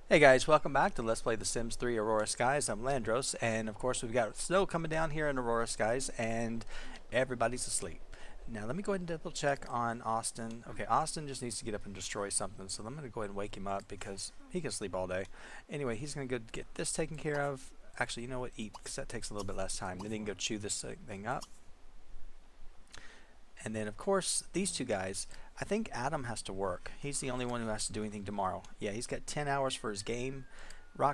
Hey guys, welcome back to Let's Play The Sims 3 Aurora Skies. I'm Llandros, and of course we've got snow coming down here in Aurora Skies, and everybody's asleep. Now let me go ahead and double check on Austin. Okay, Austin just needs to get up and destroy something, so I'm going to go ahead and wake him up because he can sleep all day. Anyway, he's going to go get this taken care of. Actually, you know what? Eat, because that takes a little bit less time. Then he can go chew this thing up. And then, of course, these two guys, I think Adam has to work. He's the only one who has to do anything tomorrow. Yeah, he's got 10 hours for his game.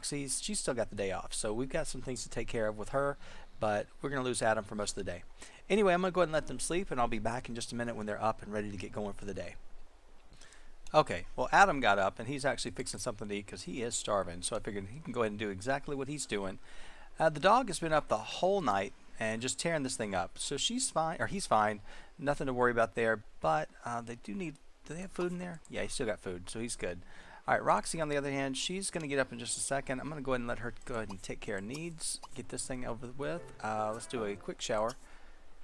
She's still got the day off. So we've got some things to take care of with her, but we're going to lose Adam for most of the day. Anyway, I'm going to go ahead and let them sleep, and I'll be back in just a minute when they're up and ready to get going for the day. Okay, well, Adam got up, and he's actually fixing something to eat because he is starving. So I figured he can go ahead and do exactly what he's doing. The dog has been up the whole night and just tearing this thing up. So she's fine, or he's fine. Nothing to worry about there, but do they have food in there? Yeah, he's still got food, so he's good. All right, Roxy, on the other hand, she's going to get up in just a second. I'm going to go ahead and let her go ahead and take care of needs, get this thing over with. Let's do a quick shower.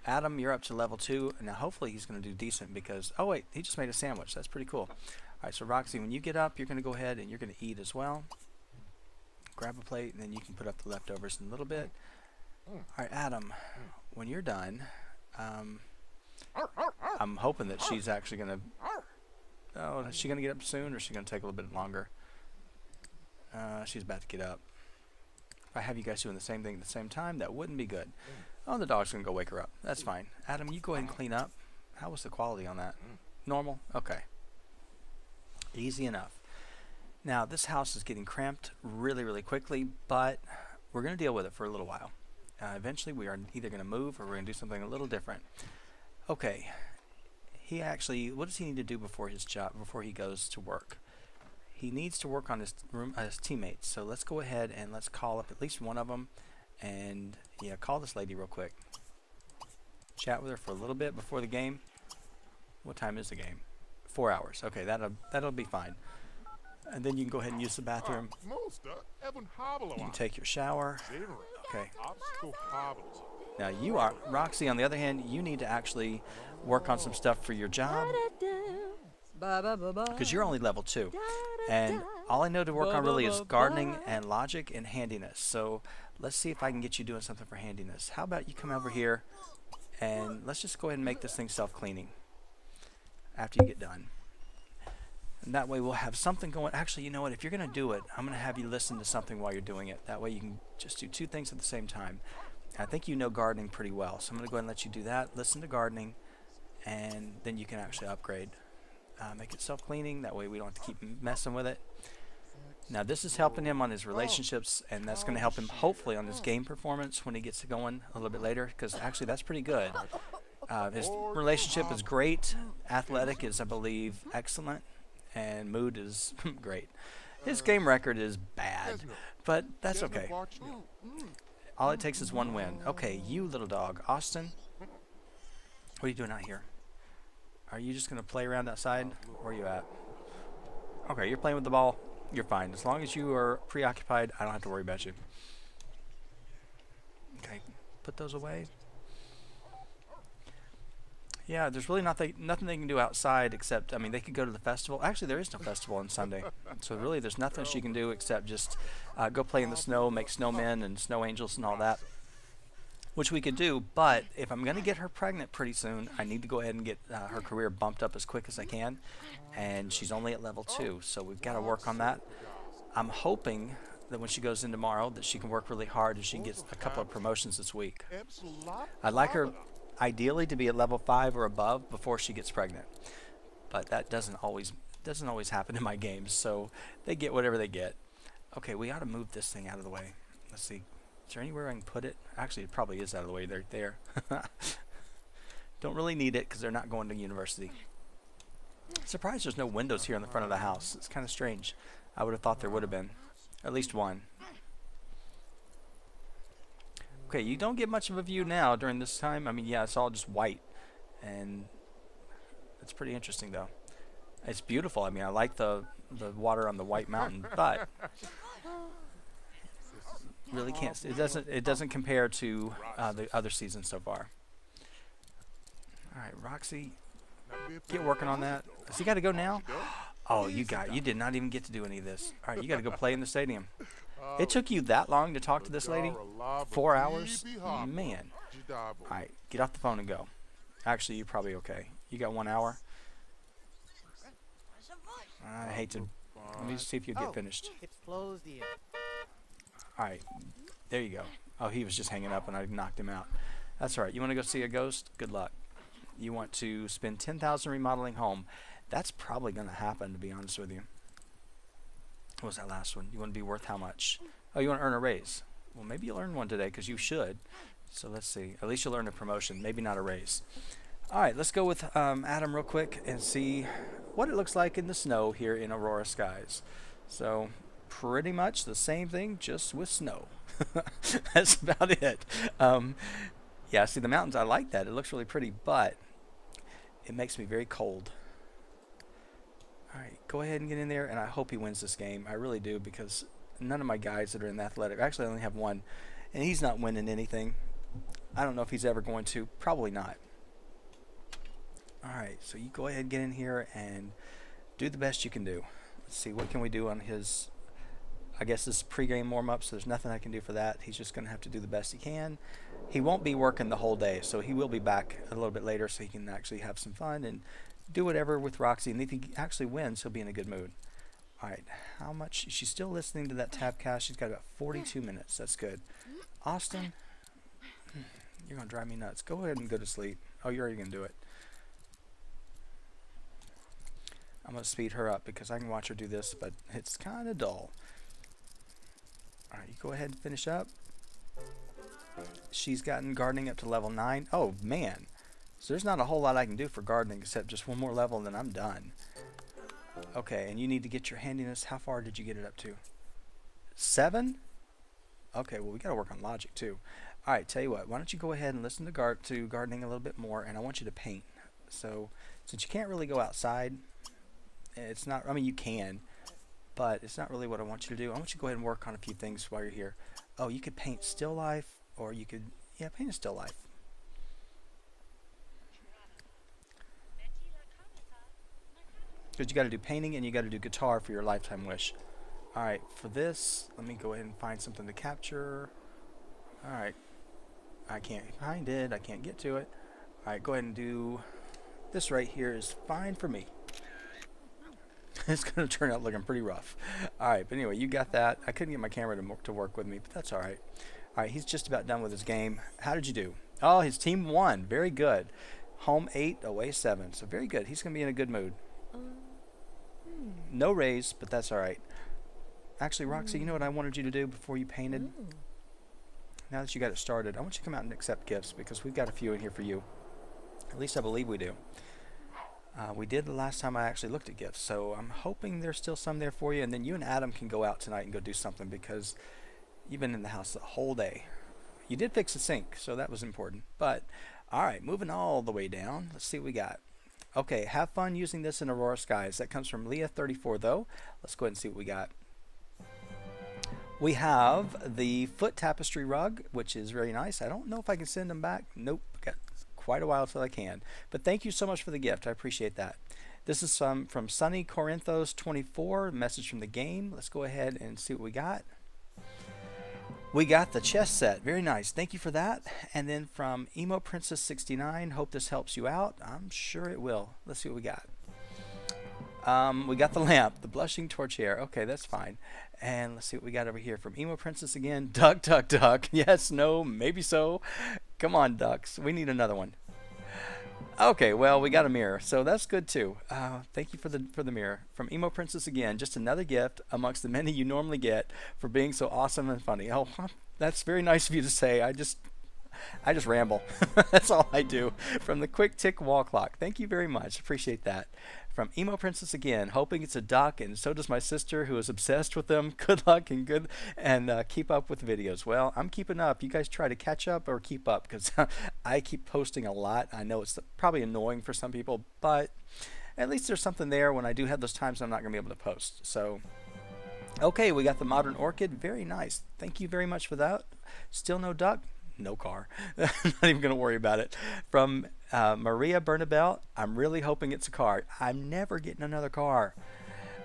Adam, you're up to level 2. Now, hopefully he's going to do decent because, oh, wait, he just made a sandwich. That's pretty cool. All right, so Roxy, when you get up, you're going to go ahead and you're going to eat as well. Grab a plate, and then you can put up the leftovers in a little bit. All right, Adam, when you're done, I'm hoping that she's actually going to... Oh, is she going to get up soon, or is she going to take a little bit longer? She's about to get up. If I have you guys doing the same thing at the same time, that wouldn't be good. Oh, the dog's going to go wake her up. That's fine. Adam, you go ahead and clean up. How was the quality on that? Normal? Okay. Easy enough. Now, this house is getting cramped really, really quickly, but we're going to deal with it for a little while. Eventually, we are either going to move or we're going to do something a little different. Okay. He actually, what does he need to do before his job, before he goes to work? He needs to work on his teammates. So let's go ahead and let's call up at least one of them. And yeah, call this lady real quick. Chat with her for a little bit before the game. What time is the game? 4 hours. Okay, that'll be fine. And then you can go ahead and use the bathroom. You can take your shower. Okay. Now you are, Roxy, on the other hand, you need to actually work on some stuff for your job. Because you're only level 2. And all I know to work on really is gardening and logic and handiness. So let's see if I can get you doing something for handiness. How about you come over here and let's just go ahead and make this thing self-cleaning after you get done. And that way we'll have something going. Actually, you know what? If you're going to do it, I'm going to have you listen to something while you're doing it. That way you can just do 2 things at the same time. I think you know gardening pretty well. So I'm going to go ahead and let you do that. Listen to gardening. And then you can actually upgrade. Make it self-cleaning. That way we don't have to keep messing with it. Now this is helping him on his relationships. And that's going to help him hopefully on his game performance when he gets going a little bit later. Because actually that's pretty good. His relationship is great. Athletic is, I believe, excellent. And mood is great. His game record is bad, but that's okay. All it takes is 1 win. Okay, you little dog. Austin, what are you doing out here? Are you just going to play around outside? Where are you at? Okay, you're playing with the ball. You're fine. As long as you are preoccupied, I don't have to worry about you. Okay, put those away. Yeah, there's really nothing they can do outside except, I mean, they could go to the festival. Actually, there is no festival on Sunday. So really, there's nothing she can do except just go play in the snow, make snowmen and snow angels and all that, which we could do. But if I'm going to get her pregnant pretty soon, I need to go ahead and get her career bumped up as quick as I can. And she's only at level 2, so we've got to work on that. I'm hoping that when she goes in tomorrow that she can work really hard and she can get a couple of promotions this week. I'd like her ideally to be at level 5 or above before she gets pregnant, but that doesn't always happen in my games, so they get whatever they get. Okay, we ought to move this thing out of the way. Let's see, is there anywhere I can put it? Actually, it probably is out of the way. They're there. Don't really need it because they're not going to university. Surprised there's no windows here in the front of the house. It's kind of strange. I would have thought there would have been at least one. Okay, you don't get much of a view now during this time. I mean, yeah, it's all just white. And it's pretty interesting, though. It's beautiful. I mean, I like the water on the white mountain, but really can't. It doesn't compare to the other seasons so far. All right, Roxy, get working on that. Has he got to go now? Oh, you did not even get to do any of this. All right, you got to go play in the stadium. It took you that long to talk to this lady? 4 hours? Man. All right, get off the phone and go. Actually, you're probably okay. You got 1 hour? I hate to... Let me just see if you get finished. It's closed here. All right, there you go. Oh, he was just hanging up and I knocked him out. That's all right. You want to go see a ghost? Good luck. You want to spend 10,000 remodeling home. That's probably going to happen, to be honest with you. What was that last one? You want to be worth how much? Oh, you want to earn a raise. Well, maybe you'll earn one today because you should. So let's see. At least you'll earn a promotion, maybe not a raise. All right, let's go with Adam real quick and see what it looks like in the snow here in Aurora skies. So pretty much the same thing, just with snow. That's about it. Yeah, see the mountains, I like that. It looks really pretty, but it makes me very cold. All right, go ahead and get in there, and I hope he wins this game. I really do, because none of my guys that are in the athletic, actually I only have one, and he's not winning anything. I don't know if he's ever going to. Probably not. All right, so you go ahead and get in here and do the best you can do. Let's see, what can we do on his... I guess this is pregame warm-up, so there's nothing I can do for that. He's just going to have to do the best he can. He won't be working the whole day, so he will be back a little bit later so he can actually have some fun and do whatever with Roxy. And if he actually wins, he'll be in a good mood. All right, how much? She's still listening to that tabcast. She's got about 42 minutes. That's good. Austin, you're going to drive me nuts. Go ahead and go to sleep. Oh, you're already going to do it. I'm going to speed her up because I can watch her do this, but it's kind of dull. All right, you go ahead and finish up. She's gotten gardening up to level 9. Oh, man. So there's not a whole lot I can do for gardening except just one more level and then I'm done. Okay, and you need to get your handiness. How far did you get it up to? 7? Okay, well, we got to work on logic, too. All right, tell you what. Why don't you go ahead and listen to gardening a little bit more, and I want you to paint. So since you can't really go outside, it's not... I mean, you can. But it's not really what I want you to do. I want you to go ahead and work on a few things while you're here. Oh, you could paint still life, or you could, yeah, paint a still life. Because you got to do painting and you got to do guitar for your lifetime wish. All right, for this, let me go ahead and find something to capture. All right, I can't find it. I can't get to it. All right, go ahead and do this right here is fine for me. It's going to turn out looking pretty rough. All right, but anyway, you got that. I couldn't get my camera to work with me, but that's all right. All right, he's just about done with his game. How did you do? Oh, his team won. Very good. Home 8, away 7. So very good. He's going to be in a good mood. No raise, but that's all right. Actually, Roxy, you know what I wanted you to do before you painted? Now that you got it started, I want you to come out and accept gifts because we've got a few in here for you. At least I believe we do. We did the last time I actually looked at gifts, so I'm hoping there's still some there for you, and then you and Adam can go out tonight and go do something because you've been in the house the whole day. You did fix the sink, so that was important. But, all right, moving all the way down. Let's see what we got. Okay, have fun using this in Aurora skies. That comes from Leah34, though. Let's go ahead and see what we got. We have the foot tapestry rug, which is very nice. I don't know if I can send them back. Nope, got quite a while till I can. But thank you so much for the gift. I appreciate that. This is from Sunny Corinthos 24, message from the game. Let's go ahead and see what we got. We got the chess set. Very nice. Thank you for that. And then from Emo Princess 69, hope this helps you out. I'm sure it will. Let's see what we got. We got the lamp, the blushing torch here. Okay, that's fine. And let's see what we got over here from Emo Princess again. Duck, duck, duck. Yes, no, maybe so. Come on, ducks. We need another one. Okay, well, we got a mirror, so that's good too. Thank you for the mirror. From Emo Princess again, just another gift amongst the many you normally get for being so awesome and funny. Oh, that's very nice of you to say. I just ramble. That's all I do. From the quick tick wall clock. Thank you very much. Appreciate that. From Emo Princess again, hoping it's a duck, and so does my sister who is obsessed with them. Good luck and keep up with videos. Well, I'm keeping up. You guys try to catch up or keep up because I keep posting a lot. I know it's probably annoying for some people, but at least there's something there when I do have those times I'm not going to be able to post. So, okay, we got the modern orchid. Very nice. Thank you very much for that. Still no duck? No car. Not even going to worry about it. From Maria Bernabel, I'm really hoping it's a car. I'm never getting another car.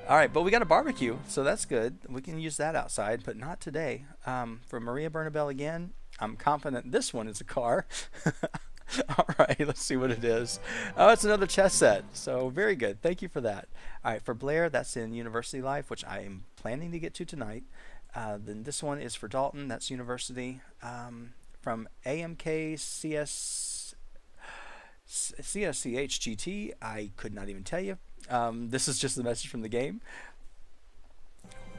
All right, but we got a barbecue, so that's good. We can use that outside, but not today. For Maria Bernabel again, I'm confident this one is a car. All right, let's see what it is. Oh, it's another chess set. So very good. Thank you for that. All right, for Blair, that's in University Life, which I am planning to get to tonight. Then this one is for Dalton. That's University. From AMK CSCHGT, I could not even tell you. This is just the message from the game.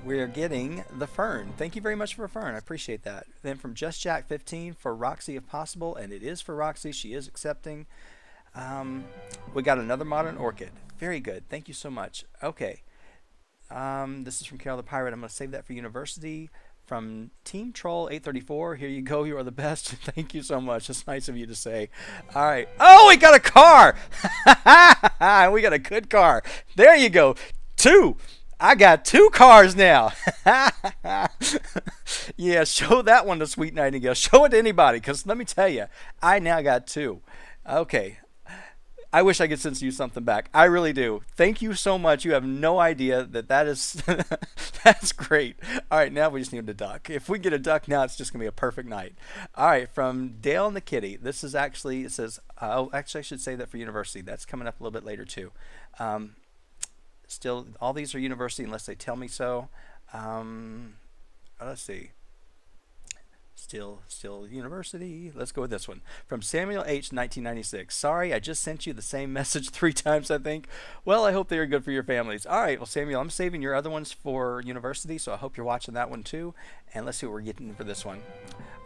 We're getting the Fern. Thank you very much for Fern. I appreciate that. Then from Just Jack 15 for Roxy if possible, and it is for Roxy. She is accepting. We got another modern orchid. Very good. Thank you so much. Okay. This is from Carol the Pirate. I'm going to save that for University. From Team Troll 834, here you go. You are the best. Thank you so much. It's nice of you to say. All right. Oh, we got a car. We got a good car. There you go. 2. I got 2 cars now. Yeah, show that one to Sweet Nightingale. Show it to anybody, because let me tell you, I now got 2. Okay. I wish I could send you something back. I really do. Thank you so much. You have no idea that is that's great. All right, now we just need a duck. If we get a duck now, it's just gonna be a perfect night. All right, from Dale and the Kitty. This is actually, it says, oh, actually I should say that for University. That's coming up a little bit later too. Still, all these are University unless they tell me so. Let's see. Still University. Let's go with this one. From Samuel H. 1996. Sorry, I just sent you the same message 3 times, I think. Well, I hope they are good for your families. All right, well, Samuel, I'm saving your other ones for University, so I hope you're watching that one too. And let's see what we're getting for this one.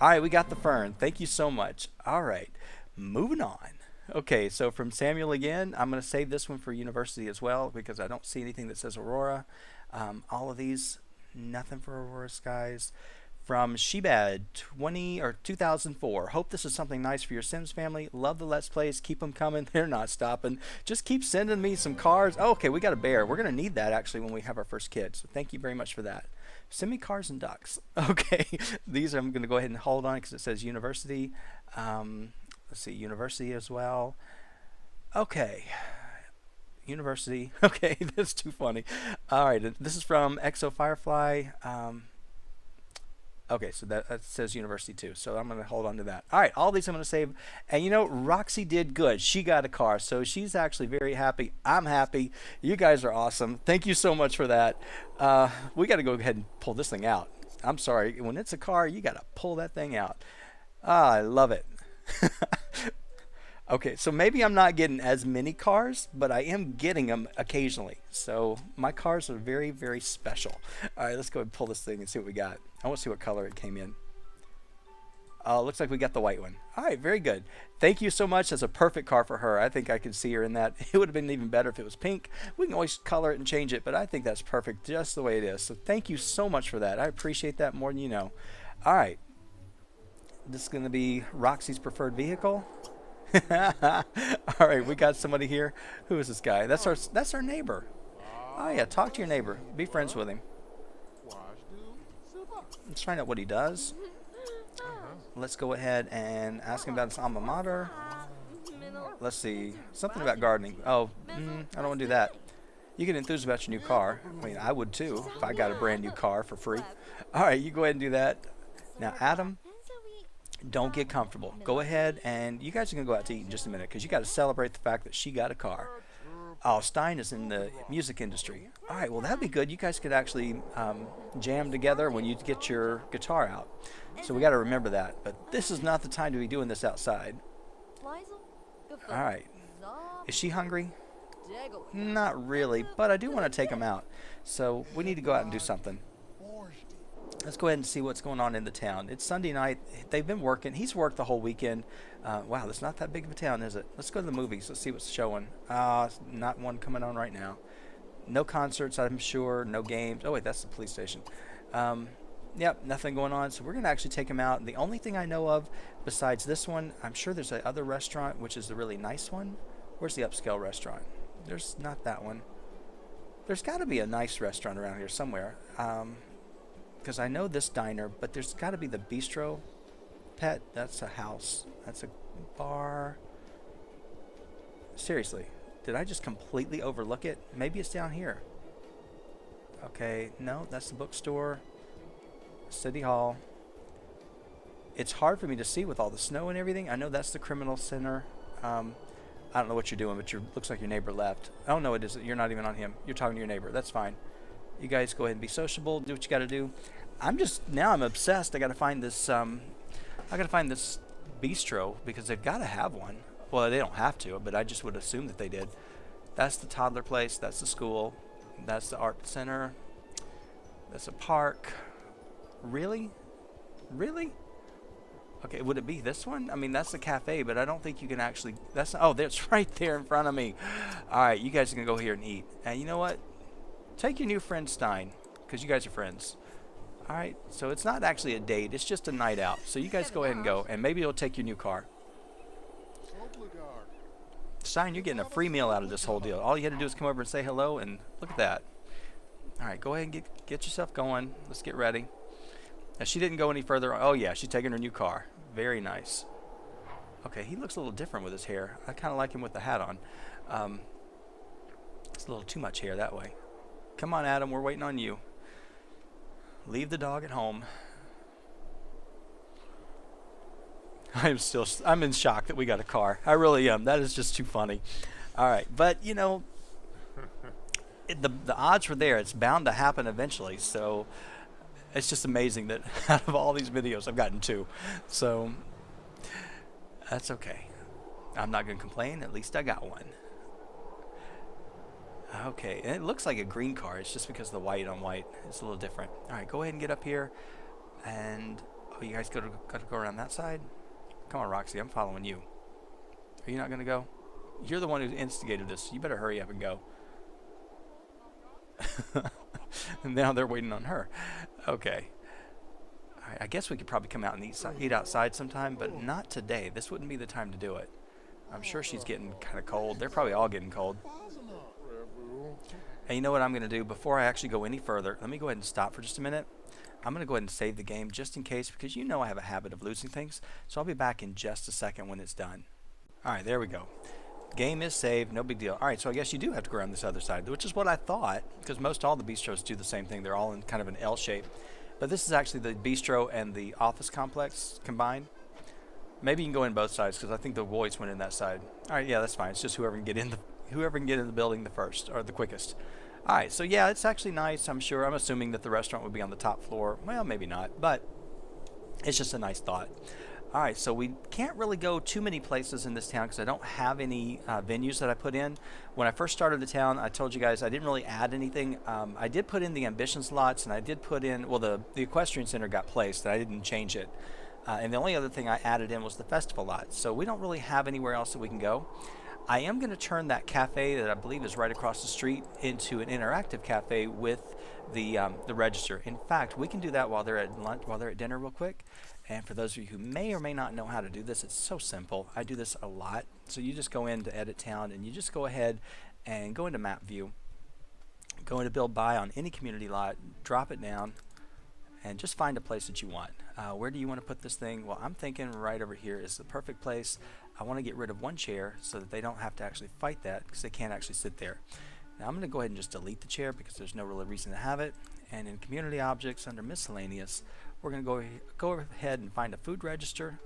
All right, we got the Fern. Thank you so much. All right, moving on. Okay, so from Samuel again, I'm going to save this one for University as well because I don't see anything that says Aurora. All of these, nothing for Aurora Skies. From Shebad 2004. Hope this is something nice for your Sims family. Love the Let's Plays. Keep them coming. They're not stopping. Just keep sending me some cards. Oh, okay, we got a bear. We're going to need that actually when we have our first kid. So thank you very much for that. Send me cars and ducks. Okay, these I'm going to go ahead and hold on because it says University. Let's see, University as well. Okay. University. Okay, that's too funny. All right, this is from Exo Firefly. Okay, so that says University too. So I'm going to hold on to that. All right, all these I'm going to save. And you know, Roxy did good. She got a car, so she's actually very happy. I'm happy. You guys are awesome. Thank you so much for that. We got to go ahead and pull this thing out. I'm sorry. When it's a car, you got to pull that thing out. Ah, I love it. Okay, so maybe I'm not getting as many cars, but I am getting them occasionally. So my cars are very, very special. All right, let's go and pull this thing and see what we got. I want to see what color it came in. Looks like we got the white one. All right, very good. Thank you so much. That's a perfect car for her. I think I can see her in that. It would have been even better if it was pink. We can always color it and change it, but I think that's perfect just the way it is. So thank you so much for that. I appreciate that more than you know. All right. This is going to be Roxy's preferred vehicle. All right, we got somebody here. Who is this guy? That's our neighbor. Oh yeah, talk to your neighbor. Be friends with him. Let's find out what he does. Let's go ahead and ask him about his alma mater. Let's see, something about gardening. Oh, I don't want to do that. You get enthused about your new car. I mean, I would too if I got a brand new car for free. All right, you go ahead and do that. Now, Adam. Don't get comfortable. Go ahead, and you guys are going to go out to eat in just a minute because you got to celebrate the fact that she got a car. Oh, Stein is in the music industry. All right, well, that'd be good. You guys could actually jam together when you get your guitar out. So we got to remember that. But this is not the time to be doing this outside. All right. Is she hungry? Not really, but I do want to take them out. So we need to go out and do something. Let's go ahead and see what's going on in the town. It's Sunday night. They've been working. He's worked the whole weekend. Wow, that's not that big of a town, is it? Let's go to the movies. Let's see what's showing. Not one coming on right now. No concerts, I'm sure. No games. Oh, wait, that's the police station. Yep, nothing going on. So we're going to actually take him out. And the only thing I know of besides this one, I'm sure there's a other restaurant, which is the really nice one. Where's the upscale restaurant? There's not that one. There's got to be a nice restaurant around here somewhere. Because I know this diner, but there's got to be the bistro. Pet, that's a house. That's a bar. Seriously, did I just completely overlook it? Maybe it's down here. Okay, no, that's the bookstore. City Hall. It's hard for me to see with all the snow and everything. I know that's the criminal center. I don't know what you're doing, but looks like your neighbor left. Oh, no, it isn't. You're not even on him. You're talking to your neighbor. That's fine. You guys go ahead and be sociable. Do what you got to do. Now I'm obsessed. I got to find this, bistro because they've got to have one. Well, they don't have to, but I just would assume that they did. That's the toddler place. That's the school. That's the art center. That's a park. Really? Really? Okay, would it be this one? I mean, that's the cafe, but I don't think you can actually... Oh, that's right there in front of me. All right, you guys are going to go here and eat. And you know what? Take your new friend Stein, because you guys are friends. All right, so it's not actually a date. It's just a night out. So you guys go ahead and go, and maybe you'll take your new car. Stein, you're getting a free meal out of this whole deal. All you had to do is come over and say hello, and look at that. All right, go ahead and get yourself going. Let's get ready. Now, she didn't go any further. Oh, yeah, she's taking her new car. Very nice. Okay, he looks a little different with his hair. I kind of like him with the hat on. It's a little too much hair that way. Come on, Adam, we're waiting on you. Leave the dog at home. I'm in shock that we got a car. I really am. That is just too funny. All right, but, you know, the odds were there. It's bound to happen eventually, so... It's just amazing that out of all these videos, I've gotten 2. So, that's okay. I'm not going to complain. At least I got one. Okay, and it looks like a green car. It's just because the white on white is a little different. All right, go ahead and get up here. And, oh, you guys got to go around that side? Come on, Roxy, I'm following you. Are you not going to go? You're the one who instigated this. You better hurry up and go. And now they're waiting on her. Okay. All right, I guess we could probably come out and eat outside sometime, but not today. This wouldn't be the time to do it. I'm sure she's getting kind of cold. They're probably all getting cold. And you know what I'm going to do? Before I actually go any further, let me go ahead and stop for just a minute. I'm going to go ahead and save the game just in case, because you know I have a habit of losing things. So I'll be back in just a second when it's done. All right, there we go. Game is saved, no big deal. All right, so I guess you do have to go around this other side, which is what I thought, because most all the bistros do the same thing. They're all in kind of an L shape. But this is actually the bistro and the office complex combined. Maybe you can go in both sides, because I think the boys went in that side. All right, yeah, that's fine. It's just whoever can get in the building the first or the quickest. All right, so yeah, it's actually nice. I'm sure. I'm assuming that the restaurant would be on the top floor. Well, maybe not, but it's just a nice thought. All right, so we can't really go too many places in this town because I don't have any venues that I put in. When I first started the town, I told you guys I didn't really add anything. I did put in the ambition slots, and I did put in, well, the equestrian center got placed. I didn't change it. And the only other thing I added in was the festival lot. So we don't really have anywhere else that we can go. I am going to turn that cafe that I believe is right across the street into an interactive cafe with the register. In fact, we can do that while they're at lunch, while they're at dinner real quick. And for those of you who may or may not know how to do this, it's so simple. I do this a lot. So you just go into Edit Town and you just go ahead and go into Map View. Go into Build By on any community lot, drop it down, and just find a place that you want. Where do you want to put this thing? Well, I'm thinking right over here is the perfect place. I want to get rid of one chair so that they don't have to actually fight that because they can't actually sit there. Now I'm going to go ahead and just delete the chair because there's no real reason to have it. And in Community Objects under Miscellaneous, we're going to go ahead and find a food register,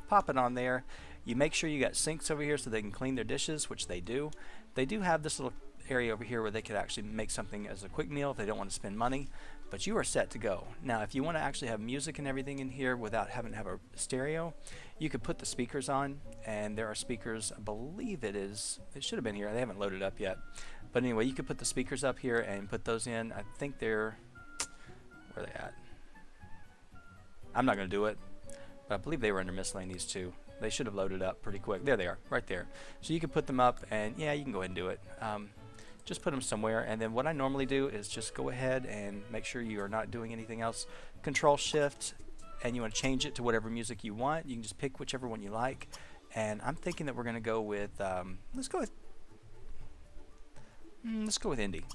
pop it on there. You make sure you got sinks over here so they can clean their dishes, which they do. They do have this little area over here where they could actually make something as a quick meal if they don't want to spend money, but you are set to go. Now if you want to actually have music and everything in here without having to have a stereo, you could put the speakers on, and there are speakers, I believe it should have been here, they haven't loaded up yet, but anyway, you could put the speakers up here and put those in. I think they're, where are they at? I'm not going to do it, but I believe they were under Miscellaneous too. They should have loaded up pretty quick. There they are, right there. So you can put them up, and yeah, you can go ahead and do it. Just put them somewhere, and then what I normally do is just go ahead and make sure you are not doing anything else. Control Shift, and you want to change it to whatever music you want. You can just pick whichever one you like, and I'm thinking that we're going to go with let's go with indie.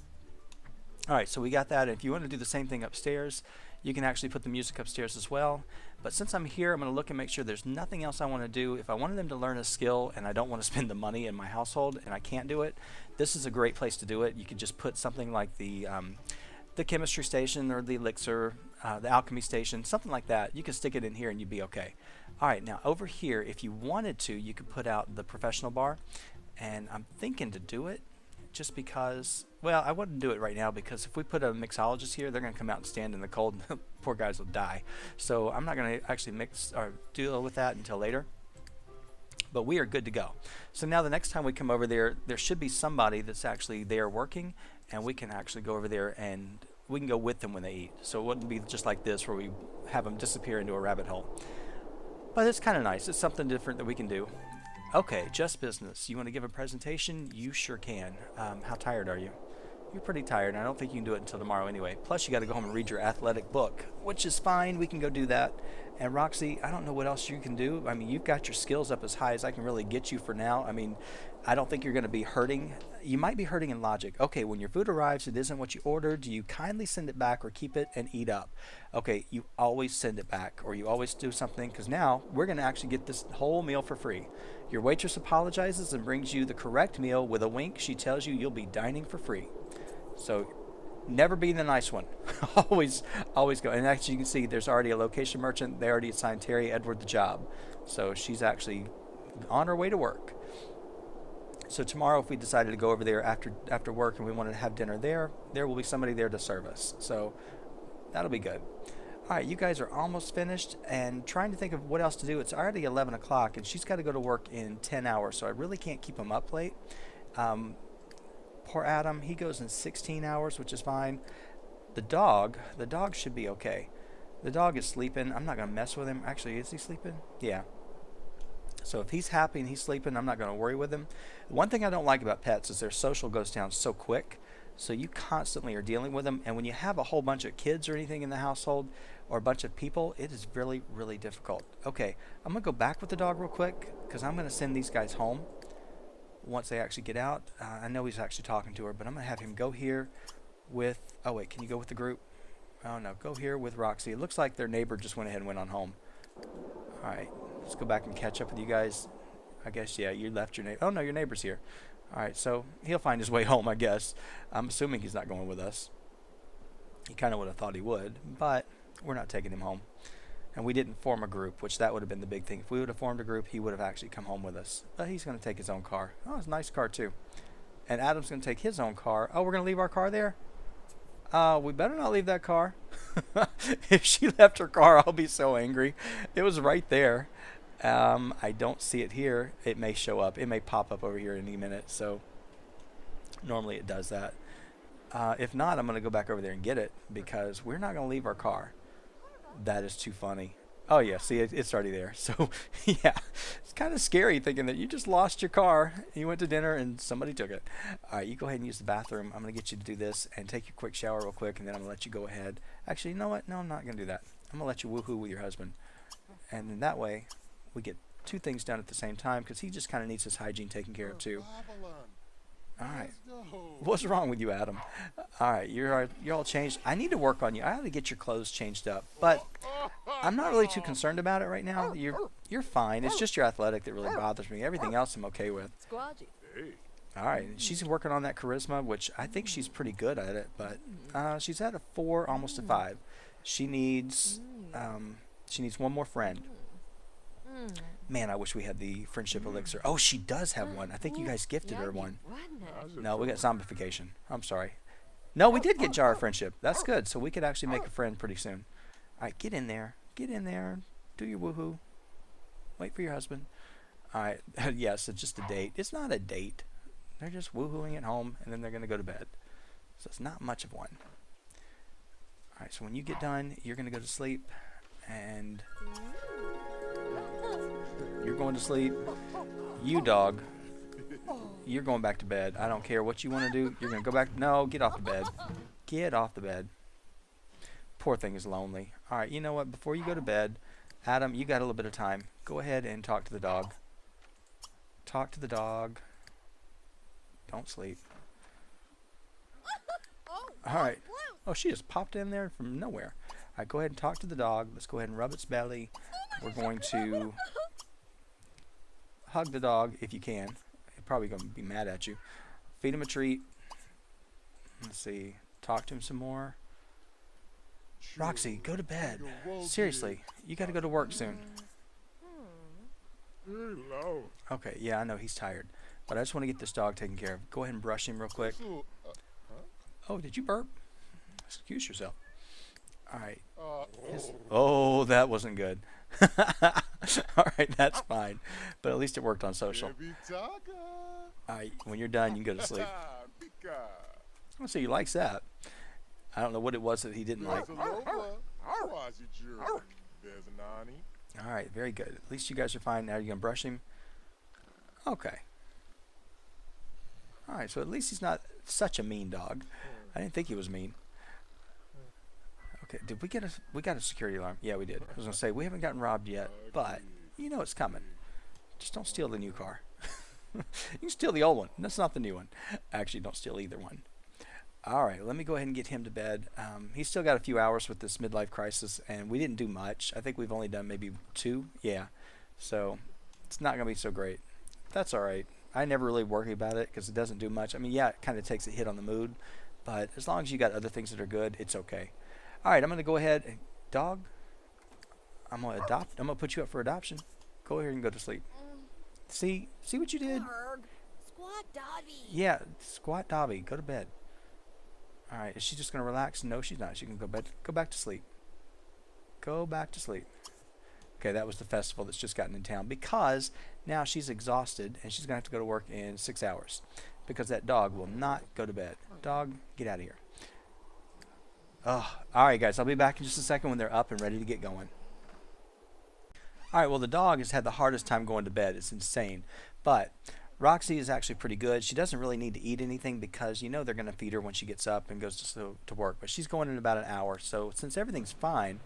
All right, so we got that. If you want to do the same thing upstairs, you can actually put the music upstairs as well. But since I'm here, I'm going to look and make sure there's nothing else I want to do. If I wanted them to learn a skill and I don't want to spend the money in my household and I can't do it, this is a great place to do it. You could just put something like the the chemistry station or the elixir, the alchemy station, something like that. You can stick it in here and you'd be okay. All right, now over here, if you wanted to, you could put out the professional bar, and I'm thinking to do it just because, well, I wouldn't do it right now because if we put a mixologist here, they're going to come out and stand in the cold and the poor guys will die. So I'm not going to actually mix or deal with that until later. But we are good to go. So now the next time we come over there, there should be somebody that's actually there working, and we can actually go over there and we can go with them when they eat. So it wouldn't be just like this where we have them disappear into a rabbit hole. But it's kind of nice. It's something different that we can do. Okay, just business. You want to give a presentation? You sure can. How tired are you? You're pretty tired, and I don't think you can do it until tomorrow anyway. Plus, you got to go home and read your athletic book, which is fine. We can go do that. And Roxy, I don't know what else you can do. I mean, you've got your skills up as high as I can really get you for now. I mean, I don't think you're going to be hurting. You might be hurting in logic. Okay, when your food arrives, it isn't what you ordered. Do you kindly send it back or keep it and eat up? Okay, you always send it back or you always do something, because now we're going to actually get this whole meal for free. Your waitress apologizes and brings you the correct meal with a wink. She tells you you'll be dining for free. So never be the nice one. always go. And actually, you can see there's already a location merchant. They already assigned Terry Edward the job. So she's actually on her way to work. So tomorrow, if we decided to go over there after work and we wanted to have dinner there, there will be somebody there to serve us. So that'll be good. All right, you guys are almost finished and trying to think of what else to do. It's already 11 o'clock and she's got to go to work in 10 hours. So I really can't keep them up late. Poor Adam, he goes in 16 hours, which is fine. The dog should be okay. The dog is sleeping. I'm not going to mess with him. Actually, is he sleeping? Yeah. So if he's happy and he's sleeping, I'm not going to worry with him. One thing I don't like about pets is their social goes down so quick. So you constantly are dealing with them. And when you have a whole bunch of kids or anything in the household or a bunch of people, it is really, really difficult. Okay, I'm going to go back with the dog real quick because I'm going to send these guys home once they actually get out. I know he's actually talking to her, but I'm going to have him go here with, oh wait, can you go with the group? Oh no, go here with Roxy. It looks like their neighbor just went ahead and went on home. Alright, let's go back and catch up with you guys. I guess, yeah, you left your neighbor. Oh no, your neighbor's here. Alright, so he'll find his way home, I guess. I'm assuming he's not going with us. He kind of would have thought he would, but we're not taking him home. And we didn't form a group, which that would have been the big thing. If we would have formed a group, he would have actually come home with us. But he's going to take his own car. Oh, it's a nice car, too. And Adam's going to take his own car. Oh, we're going to leave our car there? We better not leave that car. If she left her car, I'll be so angry. It was right there. I don't see it here. It may show up. It may pop up over here in any minute. So normally it does that. If not, I'm going to go back over there and get it because we're not going to leave our car. That is too funny. Oh yeah, see, it's already there. So yeah, it's kind of scary thinking that you just lost your car. You went to dinner and somebody took it. All right, you go ahead and use the bathroom. I'm going to get you to do this and take your quick shower real quick, and then I'm going to let you go ahead. Actually, you know what? No, I'm not going to do that. I'm going to let you woohoo with your husband. And then that way, we get two things done at the same time because he just kind of needs his hygiene taken care of too. All right. What's wrong with you, Adam? All right, you're all changed. I need to work on you. I ought to get your clothes changed up, but I'm not really too concerned about it right now. You're fine. It's just your athletic that really bothers me. Everything else I'm okay with. All right, she's working on that charisma, which I think she's pretty good at it, but she's at a 4, almost a 5. She needs one more friend. Man, I wish we had the friendship elixir. Oh, she does have one. I think you guys gifted her one. No, we got zombification. I'm sorry. No, we did get jar of friendship. That's good. So we could actually make a friend pretty soon. All right, get in there. Get in there. Do your woohoo. Wait for your husband. All right. Yes, it's just a date. It's not a date. They're just woohooing at home, and then they're going to go to bed. So it's not much of one. All right, so when you get done, you're going to go to sleep, and you're going to sleep. You, dog, you're going back to bed. I don't care what you want to do. You're going to go back. No, get off the bed. Get off the bed. Poor thing is lonely. All right, you know what? Before you go to bed, Adam, you got a little bit of time. Go ahead and talk to the dog. Talk to the dog. Don't sleep. All right. Oh, she just popped in there from nowhere. All right, go ahead and talk to the dog. Let's go ahead and rub its belly. We're going to hug the dog if you can. He's probably going to be mad at you. Feed him a treat. Let's see. Talk to him some more. Roxy, go to bed. Seriously, you got to go to work soon. Okay, yeah, I know he's tired, but I just want to get this dog taken care of. Go ahead and brush him real quick. Oh, did you burp? Excuse yourself. All right. Oh, that wasn't good. All right, that's fine. But at least it worked on social. All right, when you're done, you can go to sleep. Oh, so he likes that. I don't know what it was that he didn't like. All right, very good. At least you guys are fine. Now you're going to brush him. Okay. All right, so at least he's not such a mean dog. I didn't think he was mean. Okay, did we got a security alarm? Yeah, we did. I was going to say, we haven't gotten robbed yet, but you know it's coming. Just don't steal the new car. You can steal the old one. That's not the new one. Actually, don't steal either one. All right, let me go ahead and get him to bed. He's still got a few hours with this midlife crisis, and we didn't do much. I think we've only done maybe 2. Yeah, so it's not going to be so great. That's all right. I never really worry about it because it doesn't do much. I mean, yeah, it kind of takes a hit on the mood, but as long as you got other things that are good, it's okay. All right, I'm going to go ahead. Dog, I'm going to put you up for adoption. Go ahead and go to sleep. See what you did? Squat Dobby. Yeah, squat Dobby. Go to bed. All right, is she just going to relax? No, she's not. She can go back to sleep. Go back to sleep. Okay, that was the festival that's just gotten in town because now she's exhausted and she's going to have to go to work in 6 hours because that dog will not go to bed. Dog, get out of here. Oh, all right, guys, I'll be back in just a second when they're up and ready to get going. All right, well, the dog has had the hardest time going to bed. It's insane. But Roxy is actually pretty good. She doesn't really need to eat anything because you know they're going to feed her when she gets up and goes to work. But she's going in about an hour. So since everything's fine,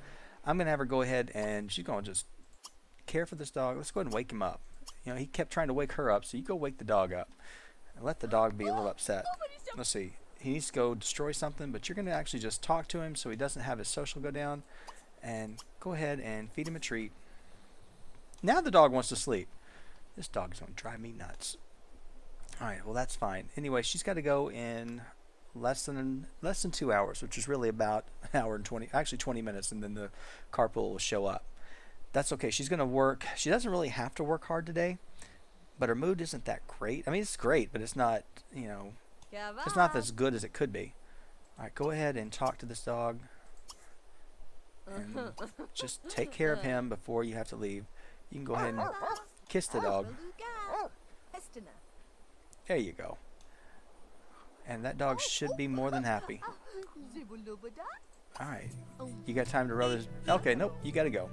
I'm going to have her go ahead and she's going to just care for this dog. Let's go ahead and wake him up. You know, he kept trying to wake her up, so you go wake the dog up. And let the dog be a little upset. Let's see. He needs to go destroy something, but you're going to actually just talk to him so he doesn't have his social go down. And go ahead and feed him a treat. Now the dog wants to sleep. This dog is going to drive me nuts. Alright, well that's fine. Anyway, she's got to go in less than 2 hours, which is really about an hour and 20 minutes, and then the carpool will show up. That's okay. She's going to work. She doesn't really have to work hard today, but her mood isn't that great. I mean, it's great, but it's not, you know, it's not as good as it could be. Alright, go ahead and talk to this dog. And just take care of him before you have to leave. You can go ahead and kiss the dog. There you go. And that dog should be more than happy. Alright. You got time to rub his... Okay, nope. You got to go.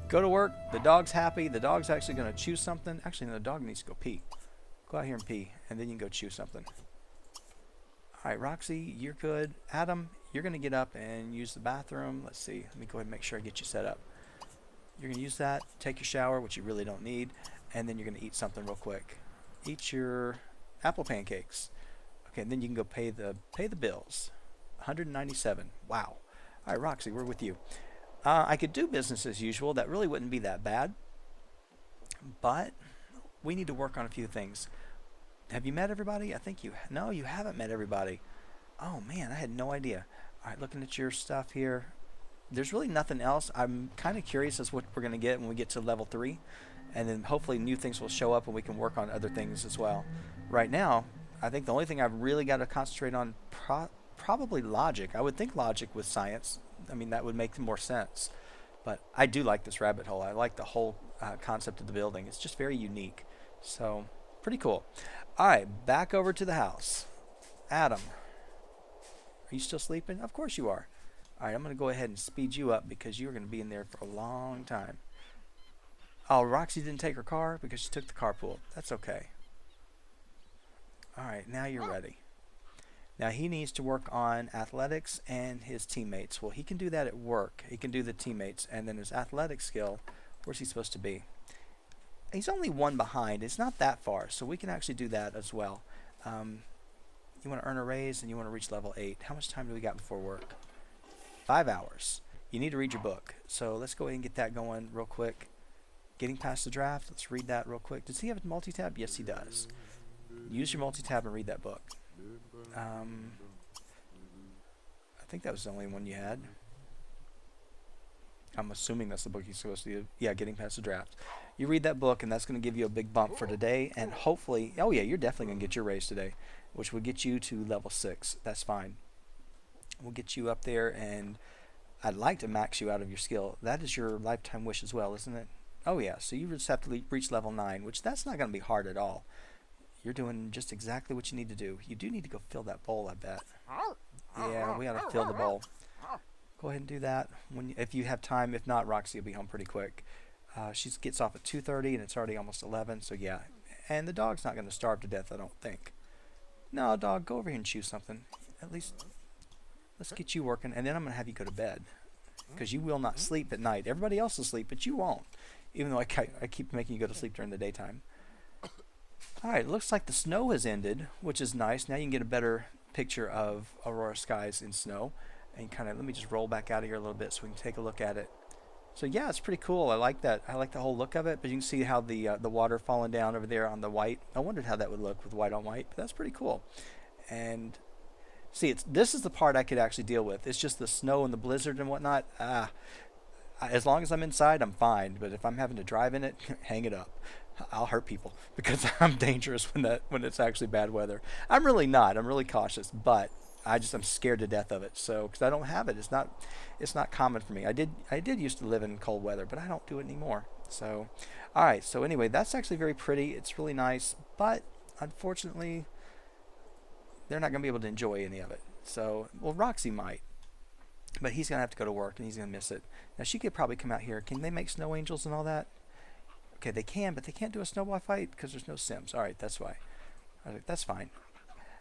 Go to work. The dog's happy. The dog's actually going to chew something. Actually, no, the dog needs to go pee. Go out here and pee. And then you can go chew something. Alright, Roxy, you're good. Adam, you're going to get up and use the bathroom. Let's see. Let me go ahead and make sure I get you set up. You're going to use that. Take your shower, which you really don't need. And then you're going to eat something real quick. Eat your apple pancakes. Okay, and then you can go pay the bills. 197. Wow. All right, Roxy, we're with you. I could do business as usual. That really wouldn't be that bad. But we need to work on a few things. Have you met everybody? I think no, you haven't met everybody. Oh man, I had no idea. All right, looking at your stuff here. There's really nothing else. I'm kind of curious as what we're going to get when we get to level 3. And then hopefully new things will show up and we can work on other things as well. Right now, I think the only thing I've really got to concentrate on probably logic. I would think logic with science. I mean, that would make more sense. But I do like this rabbit hole. I like the whole concept of the building. It's just very unique. So, pretty cool. All right, back over to the house. Adam, are you still sleeping? Of course you are. All right, I'm going to go ahead and speed you up because you're going to be in there for a long time. Oh, Roxy didn't take her car because she took the carpool. That's okay. All right, now you're ready. Now he needs to work on athletics and his teammates. Well, he can do that at work. He can do the teammates. And then his athletic skill, where's he supposed to be? He's only 1 behind. It's not that far, so we can actually do that as well. You want to earn a raise and you want to reach level 8. How much time do we got before work? 5 hours. You need to read your book. So let's go ahead and get that going real quick. Getting past the draft. Let's read that real quick. Does he have a multi-tab? Yes, he does. Use your multi-tab and read that book. I think that was the only one you had. I'm assuming that's the book you're supposed to do. Yeah, Getting Past the Draft. You read that book, and that's going to give you a big bump for today, and hopefully, oh yeah, you're definitely going to get your raise today, which will get you to level 6. That's fine. We'll get you up there, and I'd like to max you out of your skill. That is your lifetime wish as well, isn't it? Oh yeah, so you just have to reach level 9, which that's not going to be hard at all. You're doing just exactly what you need to do. You do need to go fill that bowl, I bet. Yeah, we got to fill the bowl. Go ahead and do that if you have time. If not, Roxy will be home pretty quick. She gets off at 2:30, and it's already almost 11, so yeah. And the dog's not going to starve to death, I don't think. No, dog, go over here and chew something. At least, let's get you working, and then I'm going to have you go to bed. Because you will not sleep at night. Everybody else will sleep, but you won't. Even though I keep making you go to sleep during the daytime. Alright, it looks like the snow has ended, which is nice. Now you can get a better picture of Aurora skies in snow. And kind of, let me just roll back out of here a little bit so we can take a look at it. So yeah, it's pretty cool. I like that. I like the whole look of it. But you can see how the water falling down over there on the white. I wondered how that would look with white on white. But that's pretty cool. And see, this is the part I could actually deal with. It's just the snow and the blizzard and whatnot. As long as I'm inside, I'm fine. But if I'm having to drive in it, hang it up. I'll hurt people because I'm dangerous when it's actually bad weather. I'm really not. I'm really cautious, but I'm scared to death of it. So because I don't have it, it's not common for me. I did used to live in cold weather, but I don't do it anymore. So, all right. So anyway, that's actually very pretty. It's really nice, but unfortunately, they're not going to be able to enjoy any of it. So, well, Roxy might. But he's going to have to go to work, and he's going to miss it. Now, she could probably come out here. Can they make snow angels and all that? Okay, they can, but they can't do a snowball fight because there's no Sims. All right, that's why. I was like, that's fine.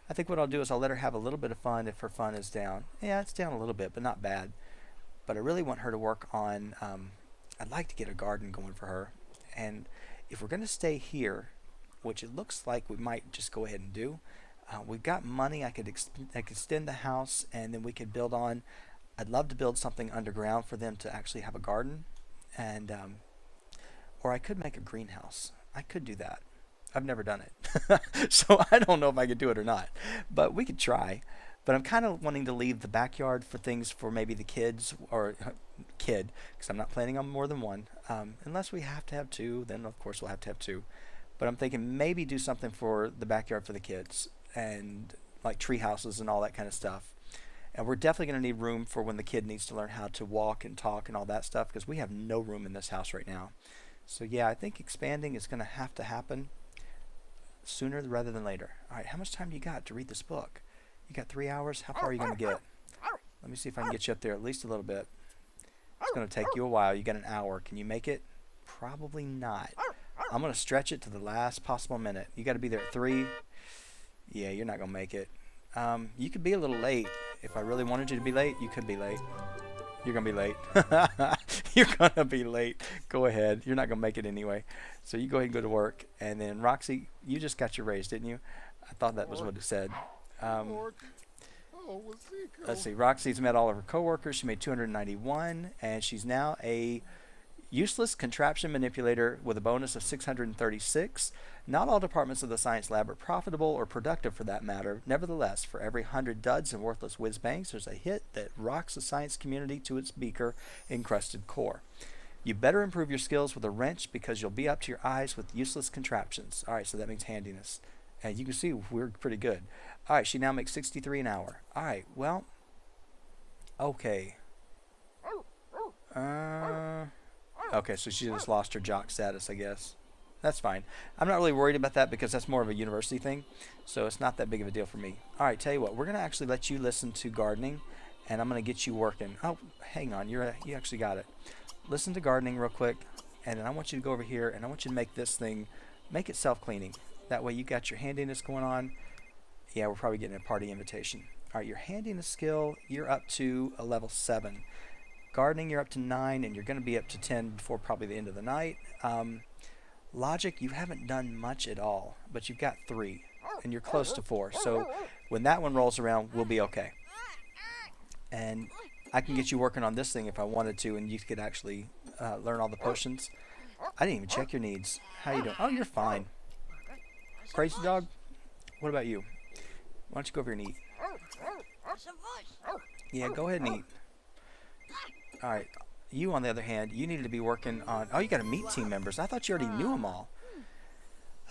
I think what I'll do is I'll let her have a little bit of fun if her fun is down. Yeah, it's down a little bit, but not bad. But I really want her to work on, I'd like to get a garden going for her. And if we're going to stay here, which it looks like we might just go ahead and do, we've got money. I could extend the house, and then we could build on. I'd love to build something underground for them to actually have a garden, and or I could make a greenhouse. I could do that. I've never done it, so I don't know if I could do it or not. But we could try. But I'm kind of wanting to leave the backyard for things for maybe the kids or kid, because I'm not planning on more than one. Unless we have to have two, then of course we'll have to have two. But I'm thinking maybe do something for the backyard for the kids, and like tree houses and all that kind of stuff. And we're definitely going to need room for when the kid needs to learn how to walk and talk and all that stuff, because we have no room in this house right now. So yeah, I think expanding is going to have to happen sooner rather than later. All right, how much time do you got to read this book? You got 3 hours? How far are you going to get? Let me see if I can get you up there at least a little bit. It's going to take you a while. You got an hour. Can you make it? Probably not. I'm going to stretch it to the last possible minute. You got to be there at 3. Yeah, you're not going to make it. You could be a little late. If I really wanted you to be late, you could be late. You're going to be late. You're going to be late. Go ahead. You're not going to make it anyway. So you go ahead and go to work. And then, Roxy, you just got your raise, didn't you? I thought that was what it said. Let's see. Roxy's met all of her coworkers. She made 291. And she's now a useless contraption manipulator with a bonus of 636. Not all departments of the science lab are profitable or productive for that matter. Nevertheless, for every 100 duds and worthless whiz-bangs, there's a hit that rocks the science community to its beaker-encrusted core. You better improve your skills with a wrench because you'll be up to your eyes with useless contraptions. Alright, so that means handiness. And you can see we're pretty good. Alright, she now makes 63 an hour. Alright, well, okay. Okay, so she just lost her jock status, I guess. That's fine. I'm not really worried about that because that's more of a university thing, so it's not that big of a deal for me. Alright, tell you what, we're going to actually let you listen to gardening, and I'm going to get you working. Oh, hang on, you actually got it. Listen to gardening real quick, and then I want you to go over here, and I want you to make this thing, make it self-cleaning. That way you got your handiness going on. Yeah, we're probably getting a party invitation. Alright, your handiness skill, you're up to a level 7. Gardening, you're up to 9, and you're going to be up to 10 before probably the end of the night. Logic, you haven't done much at all, but you've got 3, and you're close to 4. So when that one rolls around, we'll be okay. And I can get you working on this thing if I wanted to, and you could actually learn all the potions. I didn't even check your needs. How you doing? Oh, you're fine. Crazy dog, what about you? Why don't you go over here and eat? Yeah, go ahead and eat. Alright, You, on the other hand, you need to be working on... Oh, you got to meet team members. I thought you already knew them all.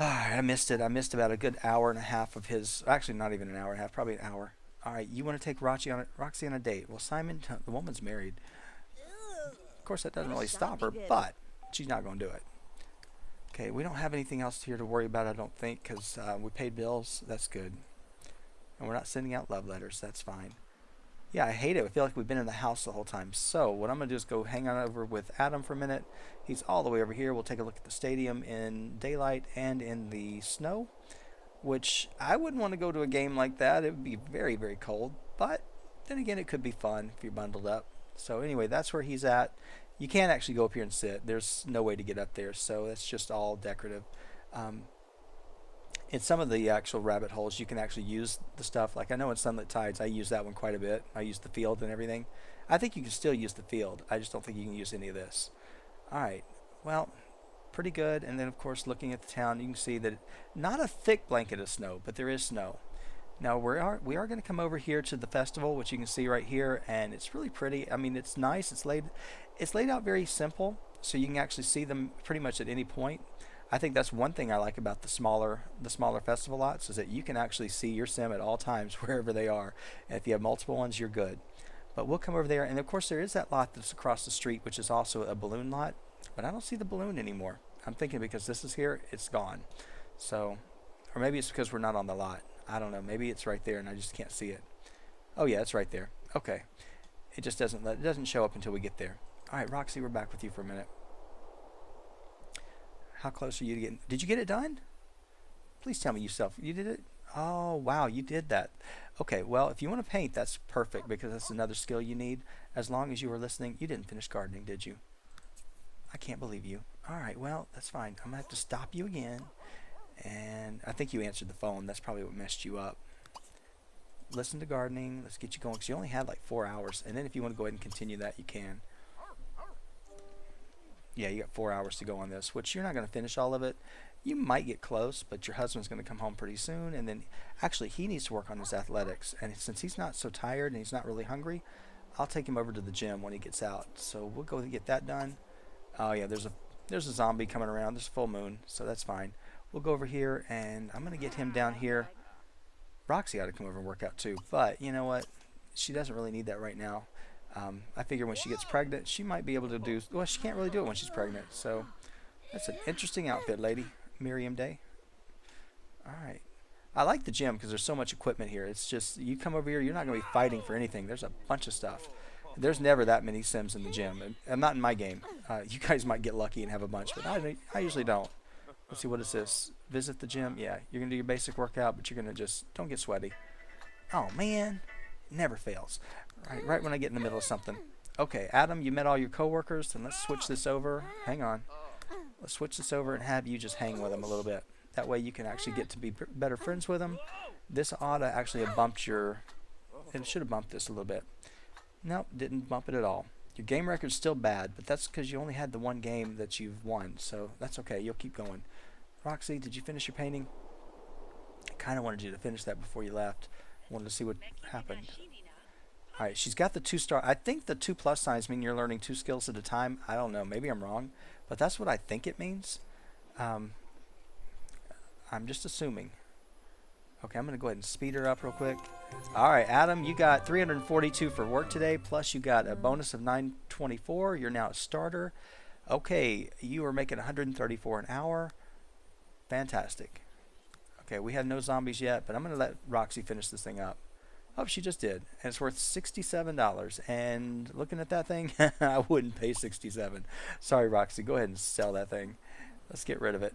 Ah, I missed it. I missed about a good hour and a half of his... Actually, not even an hour and a half. Probably an hour. All right, you want to take Roxy on a date. Well, Simon, the woman's married. Of course, that doesn't really stop her, but she's not going to do it. Okay, we don't have anything else here to worry about, I don't think, because we paid bills. That's good. And we're not sending out love letters. That's fine. Yeah, I hate it. I feel like we've been in the house the whole time. So what I'm going to do is go hang on over with Adam for a minute. He's all the way over here. We'll take a look at the stadium in daylight and in the snow, which I wouldn't want to go to a game like that. It would be very, very cold. But then again, it could be fun if you're bundled up. So anyway, that's where he's at. You can't actually go up here and sit. There's no way to get up there, so it's just all decorative. In some of the actual rabbit holes, you can actually use the stuff. Like I know in Sunlit Tides, I use that one quite a bit. I use the field and everything. I think you can still use the field. I just don't think you can use any of this. All right. Well, pretty good. And then, of course, looking at the town, you can see that not a thick blanket of snow, but there is snow. Now, we are going to come over here to the festival, which you can see right here, and it's really pretty. I mean, it's nice. It's laid out very simple, so you can actually see them pretty much at any point. I think that's one thing I like about the smaller festival lots is that you can actually see your sim at all times wherever they are. And if you have multiple ones, you're good. But we'll come over there, and of course there is that lot that's across the street, which is also a balloon lot. But I don't see the balloon anymore. I'm thinking because this is here, it's gone. So, or maybe it's because we're not on the lot. I don't know. Maybe it's right there, and I just can't see it. Oh yeah, it's right there. Okay. It just doesn't show up until we get there. All right, Roxy, we're back with you for a minute. How close are you to getting... Did you get it done? Please tell me you did it? Oh, wow, you did that. Okay, well, if you want to paint, that's perfect because that's another skill you need. As long as you were listening, you didn't finish gardening, did you? I can't believe you. All right, well, that's fine. I'm going to have to stop you again. And I think you answered the phone. That's probably what messed you up. Listen to gardening. Let's get you going because you only had like 4 hours. And then if you want to go ahead and continue that, you can. Yeah, you got 4 hours to go on this, which you're not going to finish all of it. You might get close, but your husband's going to come home pretty soon. And then actually he needs to work on his athletics. And since he's not so tired and he's not really hungry, I'll take him over to the gym when he gets out. So we'll go and get that done. Oh yeah, there's a zombie coming around. There's a full moon, so that's fine. We'll go over here and I'm going to get him down here. Roxy ought to come over and work out too. But you know what? She doesn't really need that right now. I figure when she gets pregnant, she might be able to do... Well, she can't really do it when she's pregnant. So that's an interesting outfit, lady. Miriam Day. All right. I like the gym because there's so much equipment here. It's just, you come over here, you're not going to be fighting for anything. There's a bunch of stuff. There's never that many Sims in the gym. And not in my game. You guys might get lucky and have a bunch, but I usually don't. Let's see, what is this? Visit the gym? Yeah, you're going to do your basic workout, but you're going to just... Don't get sweaty. Oh, man. Never fails. Right when I get in the middle of something. Okay, Adam, you met all your coworkers, and let's switch this over. Hang on. Let's switch this over and have you just hang with them a little bit. That way you can actually get to be better friends with them. This ought to actually have bumped your... It should have bumped this a little bit. Nope, didn't bump it at all. Your game record's still bad, but that's because you only had the one game that you've won, so that's okay. You'll keep going. Roxy, did you finish your painting? I kind of wanted you to finish that before you left. I wanted to see what happened. Alright, she's got the 2-star. I think the 2+ signs mean you're learning 2 skills at a time. I don't know. Maybe I'm wrong. But that's what I think it means. I'm just assuming. Okay, I'm going to go ahead and speed her up real quick. Alright, Adam, you got 342 for work today. Plus you got a bonus of 924. You're now a starter. Okay, you are making 134 an hour. Fantastic. Okay, we have no zombies yet, but I'm going to let Roxy finish this thing up. Oh, she just did. And it's worth $67. And looking at that thing, I wouldn't pay $67. Sorry, Roxy. Go ahead and sell that thing. Let's get rid of it.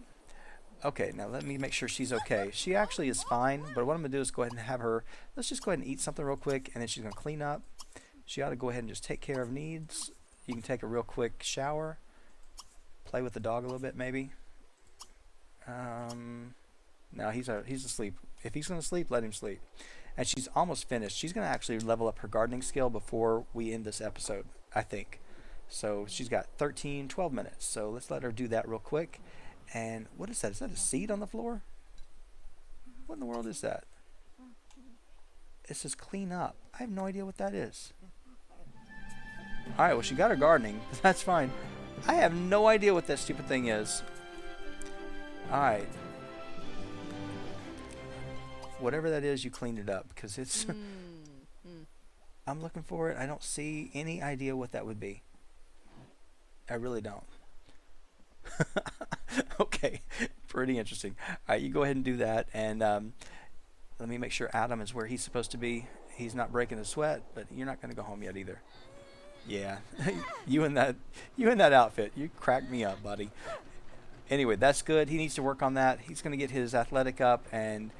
Okay, now let me make sure she's okay. She actually is fine, but what I'm going to do is go ahead and have her... Let's just go ahead and eat something real quick, and then she's going to clean up. She ought to go ahead and just take care of needs. You can take a real quick shower. Play with the dog a little bit, maybe. No, he's asleep. If he's going to sleep, let him sleep. And she's almost finished. She's going to actually level up her gardening skill before we end this episode, I think. So she's got 12 minutes. So let's let her do that real quick. And what is that? Is that a seed on the floor? What in the world is that? It says clean up. I have no idea what that is. All right, well, she got her gardening. That's fine. I have no idea what that stupid thing is. All right. Whatever that is, you cleaned it up because it's... I'm looking for it. I don't see any idea what that would be. I really don't. Okay, pretty interesting. All right, you go ahead and do that, and let me make sure Adam is where he's supposed to be. He's not breaking a sweat, but you're not going to go home yet either. Yeah, you in that outfit, you cracked me up, buddy. Anyway, that's good. He needs to work on that. He's going to get his athletic up, and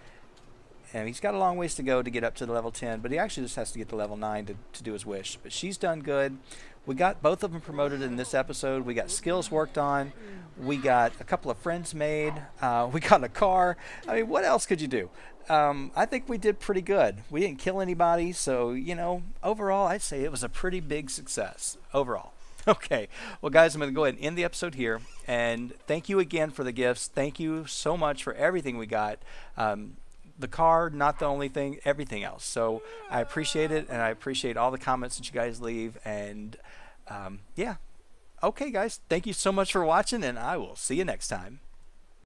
he's got a long ways to go to get up to the level 10, but he actually just has to get to level 9 to do his wish. But she's done good. We got both of them promoted in this episode. We got skills worked on. We got a couple of friends made. We got a car. I mean, what else could you do? I think we did pretty good. We didn't kill anybody, so, you know, overall, I'd say it was a pretty big success overall. Okay, well, guys, I'm going to go ahead and end the episode here, and thank you again for the gifts. Thank you so much for everything we got. The car, not the only thing, everything else. So I appreciate it, and I appreciate all the comments that you guys leave, and yeah. Okay, guys, thank you so much for watching, and I will see you next time.